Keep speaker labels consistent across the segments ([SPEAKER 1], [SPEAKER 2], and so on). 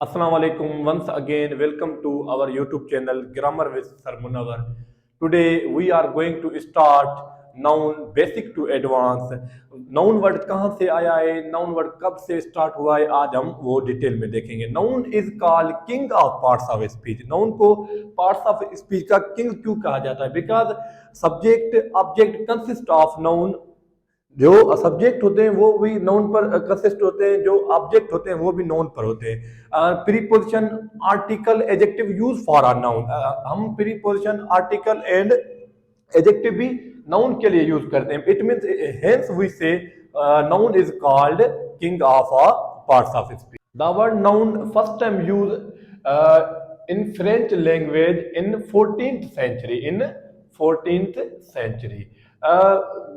[SPEAKER 1] Assalamu alaikum. Once again, welcome to our YouTube channel Grammar with Sir Munawar. Today we are going to start noun basic to advance. Noun word कहाँ से आया है, noun word कब से start हुआ है, आज हम वो डिटेल में देखेंगे. Noun is called king of parts of speech. Noun को parts of speech का king क्यों कहा जाता है? Because subject object consist of noun. जो सब्जेक्ट होते हैं वो भी नाउन पर कंसिस्ट होते हैं, जो ऑब्जेक्ट होते हैं वो भी नाउन पर होते हैं. Preposition article adjective use for a noun. हम प्रीपोजिशन आर्टिकल एंड एडजेक्टिव भी नाउन के लिए यूज करते हैं. इट मींस हेंस वी से noun is called king of a parts of speech. The word noun first time use in French language in 14th century. In 14th century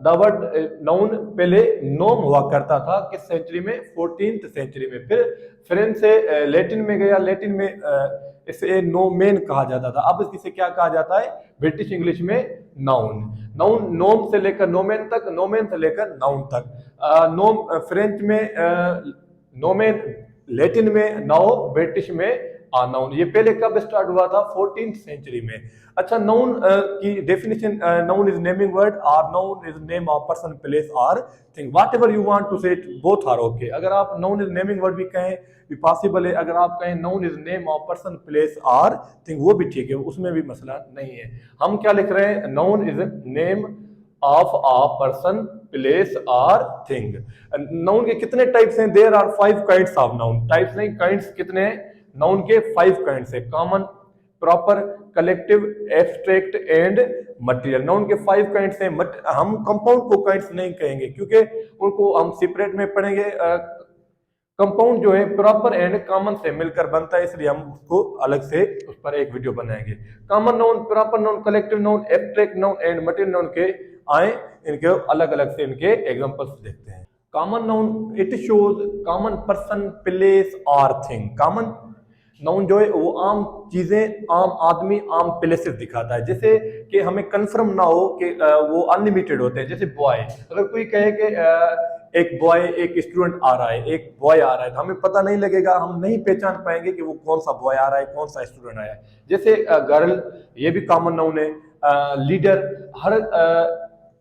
[SPEAKER 1] the word noun पहले नोम हुआ करता था किस century में? 14th century में. फिर French से Latin में गया, लैटिन में इसे नोमेन कहा जाता था. अब इसे क्या कहा जाता है ब्रिटिश इंग्लिश में? नाउन. नाउन नोम से लेकर नोमेन तक, नोमेन से लेकर नाउन तक. नोम फ्रेंच में नोमेन, लैटिन में नाउ, ब्रिटिश में नाउन. ये पहले कब स्टार्ट हुआ था? 14th century में. अच्छा, नाउन की definition, noun is naming word और noun is name of person, place और thing. Whatever you want to say, both are okay. अगर आप नाउन इज नेमिंग वर्ड भी कहें भी पॉसिबल है, अगर आप कहें noun is name of person, place और थिंग, वो भी ठीक है, उसमें भी मसला नहीं है. हम क्या लिख रहे हैं? Noun is name of a person, place और थिंग. नाउन के कितने टाइप्स हैं? There are 5 kinds of noun. Types नहीं, काइंड्स कितने हैं? नाउन के 5 काइंड्स है. Common, proper, collective, abstract and material. Noun के 5 काइंड्स हैं. हम कंपाउंड को काइंड्स नहीं कहेंगे क्योंकि उनको हम सेपरेट में पढ़ेंगे. कंपाउंड जो है प्रॉपर एंड कॉमन से मिलकर बनता है, इसलिए हम उसको अलग से उस पर एक वीडियो बनाएंगे. Common noun, proper noun, collective noun, abstract noun and material noun के आए, इनके अलग अलग से इनके एग्जांपल्स देखते हैं. Common noun, it shows common person, place और थिंग. कॉमन नाउन जो है वो आम चीजें, आम आदमी, आम प्लेसेस दिखाता है. जैसे कि हमें कंफर्म ना हो कि वो अनलिमिटेड होते हैं. जैसे बॉय, अगर कोई कहे कि एक बॉय, एक स्टूडेंट आ रहा है, एक बॉय आ रहा है, तो हमें पता नहीं लगेगा, हम नहीं पहचान पाएंगे कि वो कौन सा बॉय आ रहा है, कौन सा स्टूडेंट आया है. जैसे गर्ल, ये भी कॉमन नाउन है. लीडर, हर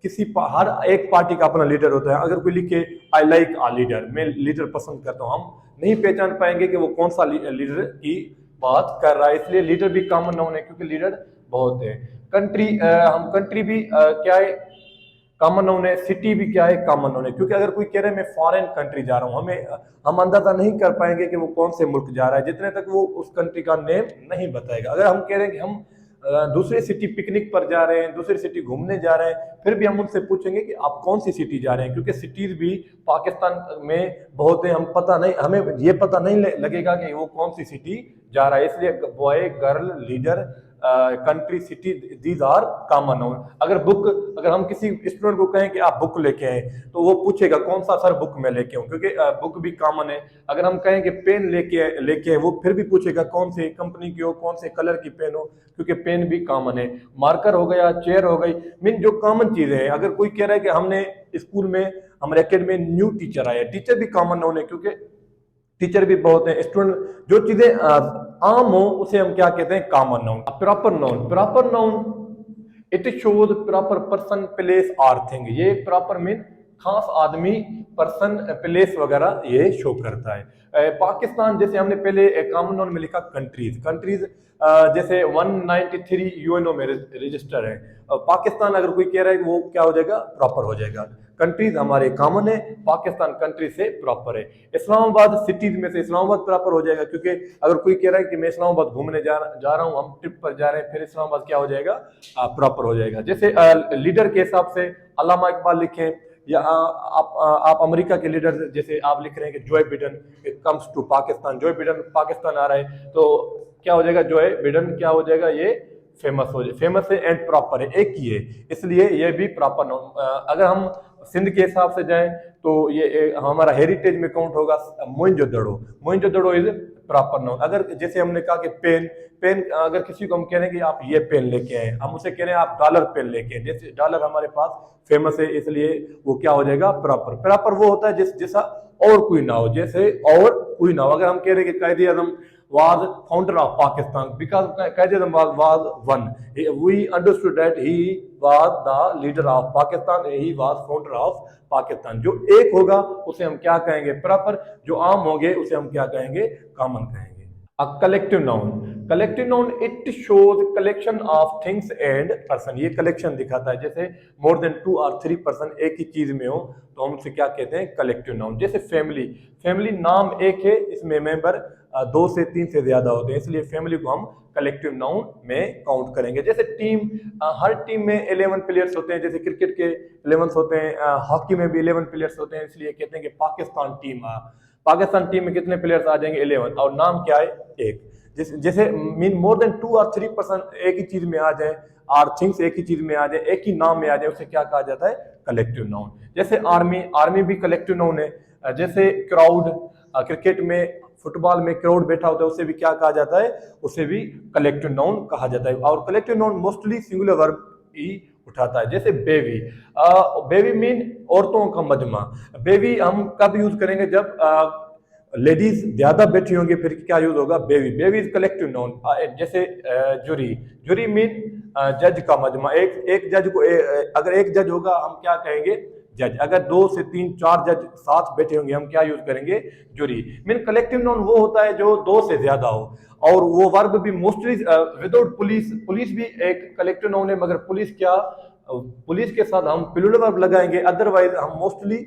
[SPEAKER 1] एक पार्टी का अपना लीडर होता है. अगर कोई लिखे आई लाइक आ लीडर, मैं लीडर पसंद करता हूँ, हम नहीं पहचान पाएंगे कि वो कौन सा लीडर की बात कर रहा है. इसलिए लीडर भी कॉमन नाउन है क्योंकि लीडर बहुत है. कंट्री, हम कंट्री भी क्या है? कॉमन नाउन है. सिटी भी क्या है? कॉमन नाउन है. क्योंकि अगर कोई कह रहा है मैं फॉरेन कंट्री जा रहा हूँ, हम अंदाजा नहीं कर पाएंगे कि वो कौन से मुल्क जा रहा है जितने तक वो उस कंट्री का नेम नहीं बताएगा. अगर हम कह रहे हैं कि हम दूसरे सिटी पिकनिक पर जा रहे हैं, दूसरी सिटी घूमने जा रहे हैं, फिर भी हम उनसे पूछेंगे कि आप कौन सी सिटी जा रहे हैं, क्योंकि सिटीज भी पाकिस्तान में बहुत है. हम पता नहीं, हमें ये पता नहीं लगेगा कि वो कौन सी सिटी जा रहा है. इसलिए boy, girl, leader, country, city, these are common noun. अगर हम किसी स्टूडेंट को कहें कि आप बुक लेके आए, तो वो पूछेगा कौन सा सर बुक मैं लेके आऊं, क्योंकि बुक भी कॉमन है. अगर हम कहें कि पेन लेके आए, वो फिर भी पूछेगा कौन सी कंपनी की हो, कौन से कलर की पेन हो, क्योंकि पेन भी कॉमन है. मार्कर हो गया, चेयर हो गई, मीन जो कॉमन चीजें हैं. अगर कोई कह रहा है कि हमने स्कूल में, हमारे अकेडमी में न्यू टीचर आया, टीचर भी कॉमन नाउन है क्योंकि टीचर भी बहुत है. स्टूडेंट, जो चीजें आम हो उसे हम क्या कहते हैं? Common noun. Proper noun, proper noun it shows proper person, place और थिंग. ये प्रॉपर मीन खास आदमी, पर्सन, प्लेस वगैरह ये शो करता है. पाकिस्तान, जैसे हमने पहले कॉमन नाउन में लिखा कंट्रीज. कंट्रीज जैसे 193 यूएनओ में रजिस्टर है. पाकिस्तान अगर कोई कह रहा है कि वो क्या हो जाएगा? प्रॉपर हो जाएगा. कंट्रीज हमारे कॉमन है, पाकिस्तान कंट्री से प्रॉपर है. इस्लामाबाद, सिटीज में से इस्लामाबाद प्रॉपर हो जाएगा क्योंकि अगर कोई कह रहा है कि मैं इस्लामाबाद घूमने जा रहा हूँ, हम ट्रिप पर जा रहे हैं, फिर इस्लामाबाद क्या हो जाएगा? प्रॉपर हो जाएगा. जैसे लीडर के हिसाब से अल्लामा इकबाल लिखें, या आप अमेरिका के लीडर, जैसे आप लिख रहे हैं कि Joe Biden comes to Pakistan, Joe Biden Pakistan आ रहा है, तो क्या हो जाएगा? जोए बिडेन क्या हो जाएगा? ये फेमस हो जाए. फेमस है एंड प्रॉपर है, एक ही है, इसलिए ये भी प्रॉपर नाउन. अगर हम सिंध के हिसाब से जाएं तो ये हमारा हेरिटेज में काउंट होगा मोइंजोदड़ो. मोइंजोदड़ो इज प्रॉपर नाउन. अगर जैसे हमने कहा कि पेन, पेन अगर किसी को हम कह रहे हैं कि आप ये पेन लेके आए, हम उसे कह रहे हैं आप डॉलर पेन लेके आए, जैसे डॉलर हमारे पास फेमस है, इसलिए वो क्या हो जाएगा? प्रॉपर. प्रॉपर वो होता है जैसा और कोई ना हो, जैसे और कोई ना हो. अगर हम कह रहे हैं कि कायदे आजम was founder of Pakistan because Quaid was one. We understood that he was the leader of Pakistan. He was founder of Pakistan. जो एक होगा उसे हम क्या कहेंगे? प्रॉपर। जो आम होंगे उसे हम क्या कहेंगे? कॉमन कहेंगे। A collective noun, collective noun it shows collection of things and person। ये collection दिखाता है, जैसे more than 2 or 3 person एक ही चीज में हो तो हम उसे क्या कहते हैं? collective noun। जैसे family, family नाम एक है, इसमें मेंबर 2 से 3 से ज्यादा होते हैं, इसलिए फैमिली को हम कलेक्टिव नाउन में काउंट करेंगे। जैसे टीम, हर टीम में 11 प्लेयर्स होते हैं, जैसे क्रिकेट के 11 होते हैं, हॉकी में भी 11 प्लेयर्स होते हैं, इसलिए कहते हैं कि पाकिस्तान टीम। पाकिस्तान टीम में कितने प्लेयर्स आ जाएंगे? 11। और नाम क्या है? एक। जैसे मीन मोर देन 2 और 3 पर्सन एक ही चीज में आ जाए और थिंग्स एक ही चीज में आ जाए, एक ही नाम में आ जाए, उसे क्या कहा जाता है? Collective noun. जैसे आर्मी, आर्मी भी कलेक्टिव नाउन है। जैसे क्राउड, क्रिकेट में, फुटबॉल में क्राउड बैठा होता है, उसे भी क्या कहा जाता है? उसे भी कलेक्टिव नाउन कहा जाता है। और collective noun mostly singular verb ही उठाता है। जैसे बेबी, बेबी मीन औरतों का मजमा। बेबी हम कब यूज करेंगे? जब लेडीज ज्यादा बैठी होंगी, फिर क्या यूज होगा? Baby. Baby is collective noun. जैसे जुरी, जुरी मीन जज का मजमा। एक जज को अगर एक जज होगा हम क्या कहेंगे? जज। अगर 2 से 3 4 जज साथ बैठे होंगे हम क्या यूज करेंगे? जुरी। मीन कलेक्टिव नाउन वो होता है जो 2 से ज्यादा हो। और वो वर्ब भी मोस्टली विदाउट पुलिस, पुलिस भी एक कलेक्टिव नाउन है, मगर पुलिस क्या, पुलिस के साथ हम प्लूरल वर्ब लगाएंगे, अदरवाइज हम मोस्टली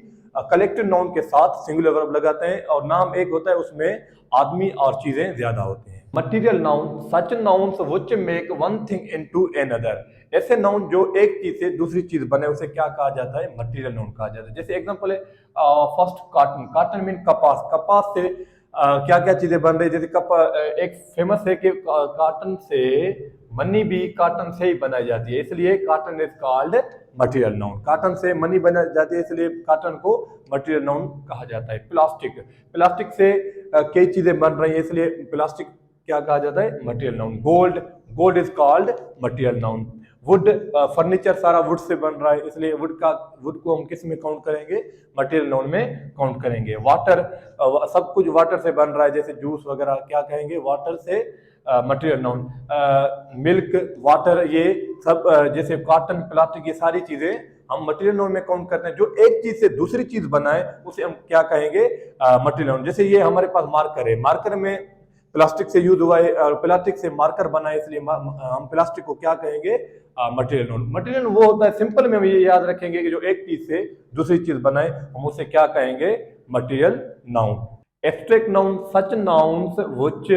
[SPEAKER 1] कलेक्टिव नाउन के साथ सिंगुलर वर्ब लगाते हैं। और नाम एक होता है, उसमें आदमी और चीजें ज्यादा होती हैं। Material noun, such nouns which make one thing into another. ऐसे नाउन जो एक चीज से दूसरी चीज बने, उसे क्या कहा जाता है? मटीरियल नाउन कहा जाता है। जैसे एग्जांपल है फर्स्ट कॉटन, कॉटन मीन कपास, कपास से क्या क्या चीजें बन रही है? जैसे एक फेमस है कि कॉटन से मनी भी कॉटन से ही बनाई जाती है, इसलिए cotton is called material noun. Cotton से मनी बनाई जाती है, इसलिए कॉटन को मटीरियल नाउन कहा जाता है। प्लास्टिक, प्लास्टिक से कई चीजें बन रही है, इसलिए प्लास्टिक क्या कहा जाता है? Material noun. Gold, gold is called material noun. Would, furniture सारा वुड से बन रहा है, इसलिए वुड को हम किस में काउंट करेंगे? मटीरियल नाउन में काउंट करेंगे। वाटर, सब कुछ वाटर से बन रहा है, जैसे जूस वगैरह, क्या कहेंगे? वाटर से मटीरियल नाउन। मिल्क, वाटर, ये सब जैसे कॉटन, प्लास्टिक, ये सारी चीजें हम मटीरियल नाउन में काउंट करते हैं। जो एक चीज से दूसरी चीज बनाए उसे हम क्या कहेंगे? Material noun. जैसे ये हमारे पास मार्कर है, मार्कर में प्लास्टिक से यूज हुआ है और प्लास्टिक से मार्कर बना है, इसलिए हम प्लास्टिक को क्या कहेंगे? Material noun. मटीरियल वो होता है, सिंपल में हम ये याद रखेंगे कि जो एक चीज से दूसरी चीज बनाए हम उसे क्या कहेंगे? Material noun. Abstract noun, such nouns which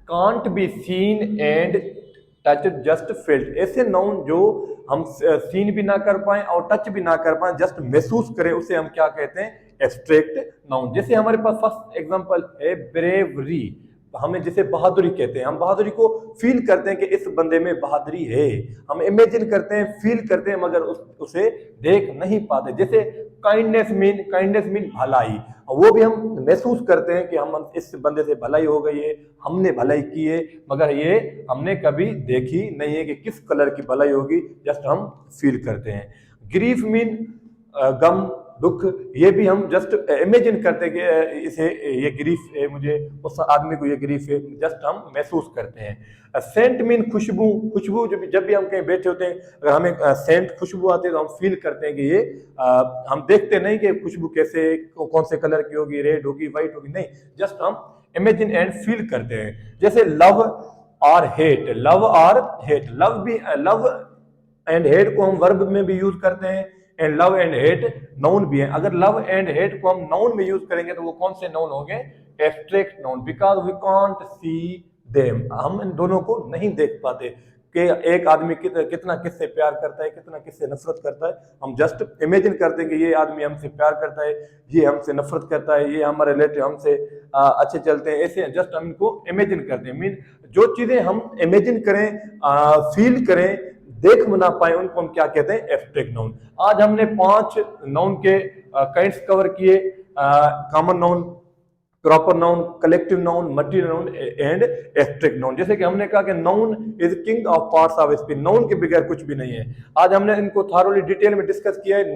[SPEAKER 1] can't be seen and touch just felt. ऐसे नाउन जो हम सीन भी ना कर पाए और टच भी ना कर पाए, जस्ट महसूस करें, उसे हम क्या कहते हैं? Abstract noun. जैसे हमारे पास फर्स्ट एग्जांपल है ब्रेवरी, हमें जैसे बहादुरी कहते हैं, हम बहादुरी को फील करते हैं कि इस बंदे में बहादुरी है, हम इमेजिन करते हैं, फील करते हैं, मगर उसे देख नहीं पाते। जैसे काइंडनेस मीन भलाई, वो भी हम महसूस करते हैं कि हम इस बंदे से भलाई हो गई है, हमने भलाई की है, मगर ये हमने कभी देखी नहीं है कि किस कलर की भलाई होगी, जस्ट हम फील करते हैं। ग्रीफ मीन गम, दुख, ये भी हम जस्ट इमेजिन करते हैं कि इसे ये ग्रीफ है, मुझे उस आदमी को ये ग्रीफ है, जस्ट हम महसूस करते हैं। सेंट मीन खुशबू, खुशबू जब भी हम कहीं बैठे होते हैं, अगर हमें सेंट खुशबू आती है तो हम फील करते हैं कि ये हम देखते नहीं कि खुशबू कैसे, कौन से कलर की होगी, रेड होगी, व्हाइट होगी, नहीं, जस्ट हम इमेजिन एंड फील करते हैं। जैसे लव और हेट, लव और हेट, लव एंड हेट को हम वर्ब में भी यूज करते हैं, and love and hate noun भी है। अगर लव एंड हेट को हम नाउन में यूज करेंगे तो वो कौन से नाउन होंगे? Abstract noun, because we can't see them, हम इन दोनों को नहीं देख पाते कि एक आदमी कितना किससे प्यार करता है, कितना किससे नफरत करता है। हम जस्ट इमेजिन करते हैं कि ये आदमी हमसे प्यार करता है, ये हमसे नफरत करता है, ये हमारे रिलेटिव हमसे अच्छे चलते हैं, ऐसे जस्ट हम इनको इमेजिन करते हैं। मीन जो चीजें हम इमेजिन करें, फील करें, देख ना पाए, उनको हम क्या कहते हैं? Abstract noun. आज हमने 5 नाउन के काइंड्स कवर किए, common noun, proper noun, collective noun, material noun and abstract noun. जैसे कि हमने कहा कि noun is king of parts of speech, noun के बगैर कुछ भी नहीं है। आज हमने इनको थॉरोली डिटेल में डिस्कस किया है।